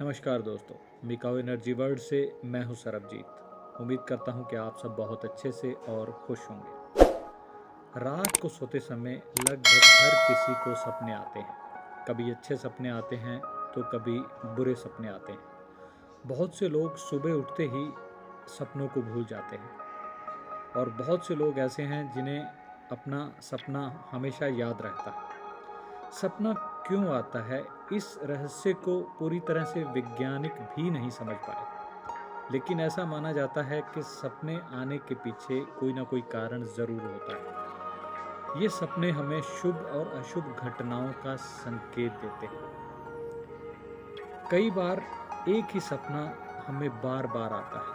नमस्कार दोस्तों, Mikao energy world से मैं हूं सरबजीत। उम्मीद करता हूं कि आप सब बहुत अच्छे से और खुश होंगे। रात को सोते समय लगभग हर किसी को सपने आते हैं। कभी अच्छे सपने आते हैं तो कभी बुरे सपने आते हैं। बहुत से लोग सुबह उठते ही सपनों को भूल जाते हैं और बहुत से लोग ऐसे हैं जिन्हें अपना सपना हमेशा याद रहता है। सपना क्यों आता है, इस रहस्य को पूरी तरह से वैज्ञानिक भी नहीं समझ पाए, लेकिन ऐसा माना जाता है कि सपने आने के पीछे कोई ना कोई कारण जरूर होता है। ये सपने हमें शुभ और अशुभ घटनाओं का संकेत देते हैं। कई बार एक ही सपना हमें बार बार आता है।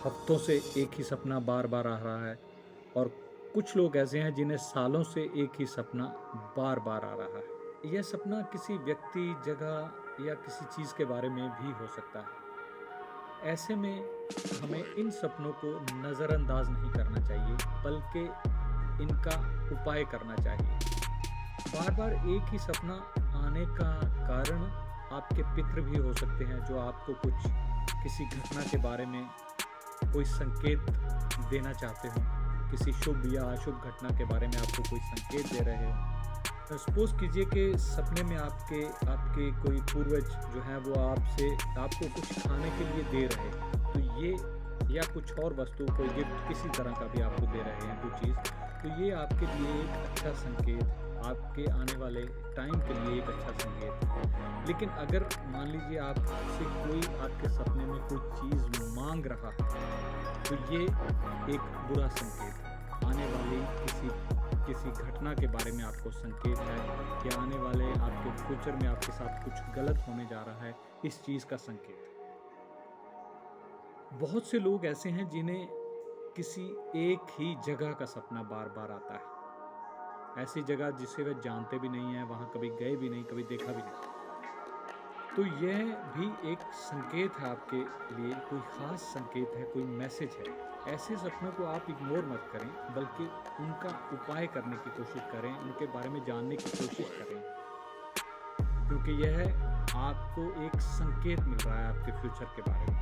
हफ्तों से एक ही सपना बार बार आ रहा है और कुछ लोग ऐसे हैं जिन्हें सालों से एक ही सपना बार बार आ रहा है। यह सपना किसी व्यक्ति, जगह या किसी चीज़ के बारे में भी हो सकता है। ऐसे में हमें इन सपनों को नज़रअंदाज नहीं करना चाहिए, बल्कि इनका उपाय करना चाहिए। बार बार एक ही सपना आने का कारण आपके पितृ भी हो सकते हैं, जो आपको कुछ किसी घटना के बारे में कोई संकेत देना चाहते हो, किसी शुभ या अशुभ घटना के बारे में आपको कोई संकेत दे रहे हो। सपोज कीजिए कि सपने में आपके कोई पूर्वज जो हैं वो आपको कुछ खाने के लिए दे रहे हैं, तो ये या कुछ और वस्तु, कोई गिफ्ट किसी तरह का भी आपको दे रहे हैं कुछ चीज़, तो ये आपके लिए एक अच्छा संकेत, आपके आने वाले टाइम के लिए एक अच्छा संकेत है। लेकिन अगर मान लीजिए आपसे कोई आपके सपने में कोई चीज़ मांग रहा है, तो ये एक बुरा संकेत है। आने वाली किसी घटना के बारे में आपको संकेत है कि आने वाले आपके फ्यूचर में आपके साथ कुछ गलत होने जा रहा है, इस चीज़ का संकेत है। बहुत से लोग ऐसे हैं जिन्हें किसी एक ही जगह का सपना बार बार आता है। ऐसी जगह जिसे वे जानते भी नहीं हैं, वहाँ कभी गए भी नहीं, कभी देखा भी नहीं। तो यह भी एक संकेत है आपके लिए, कोई ख़ास संकेत है, कोई मैसेज है। ऐसे सपनों को आप इग्नोर मत करें, बल्कि उनका उपाय करने की कोशिश करें, उनके बारे में जानने की कोशिश करें, क्योंकि यह आपको एक संकेत मिल रहा है आपके फ्यूचर के बारे में।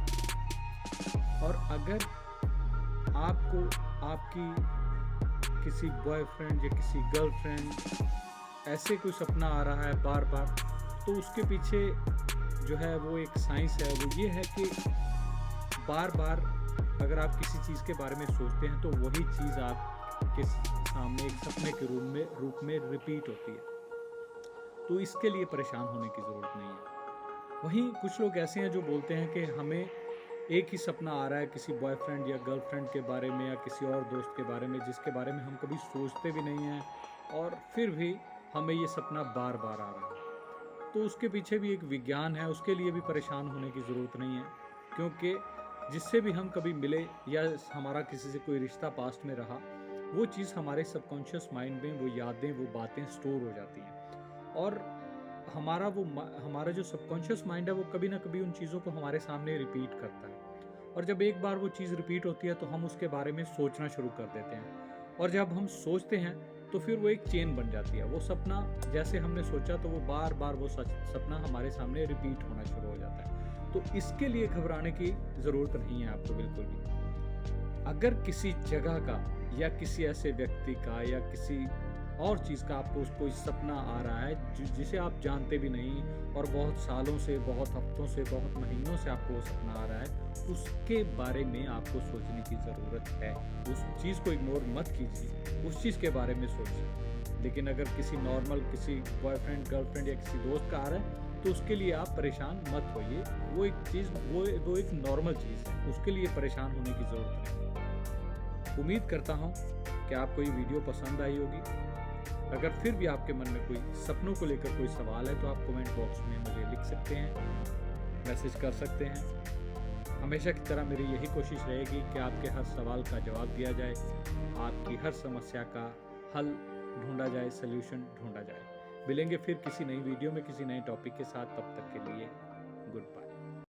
और अगर आपको आपकी किसी बॉयफ्रेंड या किसी गर्लफ्रेंड ऐसे कोई सपना आ रहा है बार बार, तो उसके पीछे जो है वो एक साइंस है, वो ये है कि बार बार अगर आप किसी चीज़ के बारे में सोचते हैं तो वही चीज़ आपके सामने एक सपने के रूप में रिपीट होती है। तो इसके लिए परेशान होने की ज़रूरत नहीं है। वहीं कुछ लोग ऐसे हैं जो बोलते हैं कि हमें एक ही सपना आ रहा है किसी बॉयफ्रेंड या गर्लफ्रेंड के बारे में या किसी और दोस्त के बारे में, जिसके बारे में हम कभी सोचते भी नहीं हैं, और फिर भी हमें ये सपना बार बार आ रहा है। तो उसके पीछे भी एक विज्ञान है, उसके लिए भी परेशान होने की ज़रूरत नहीं है, क्योंकि जिससे भी हम कभी मिले या हमारा किसी से कोई रिश्ता पास्ट में रहा, वो चीज़ हमारे सबकॉन्शियस माइंड में वो यादें, वो बातें स्टोर हो जाती हैं। और हमारा जो सबकॉन्शियस माइंड है वो कभी ना कभी उन चीज़ों को हमारे सामने रिपीट करता है। और जब एक बार वो चीज़ रिपीट होती है तो हम उसके बारे में सोचना शुरू कर देते हैं, और जब हम सोचते हैं तो फिर वो एक चेन बन जाती है। वो सपना जैसे हमने सोचा तो वो बार बार वो सपना हमारे सामने रिपीट होना शुरू हो जाता है। तो इसके लिए घबराने की ज़रूरत नहीं है आपको बिल्कुल भी। अगर किसी जगह का या किसी ऐसे व्यक्ति का या किसी और चीज़ का आपको कोई सपना आ रहा है जिसे आप जानते भी नहीं, और बहुत सालों से, बहुत हफ्तों से, बहुत महीनों से आपको वो सपना आ रहा है, उसके बारे में आपको सोचने की ज़रूरत है। उस चीज़ को इग्नोर मत कीजिए, उस चीज़ के बारे में सोचिए। लेकिन अगर किसी बॉयफ्रेंड, गर्लफ्रेंड या किसी दोस्त का आ रहा है, तो उसके लिए आप परेशान मत होइए। वो एक नॉर्मल चीज़ है, उसके लिए परेशान होने की ज़रूरत नहीं। उम्मीद करता हूँ कि आपको ये वीडियो पसंद आई होगी। अगर फिर भी आपके मन में कोई सपनों को लेकर कोई सवाल है तो आप कमेंट बॉक्स में मुझे लिख सकते हैं, मैसेज कर सकते हैं। हमेशा की तरह मेरी यही कोशिश रहेगी कि आपके हर सवाल का जवाब दिया जाए, आपकी हर समस्या का हल ढूंढा जाए, सल्यूशन ढूंढा जाए। मिलेंगे फिर किसी नई वीडियो में किसी नए टॉपिक के साथ। तब तक के लिए गुड बाय।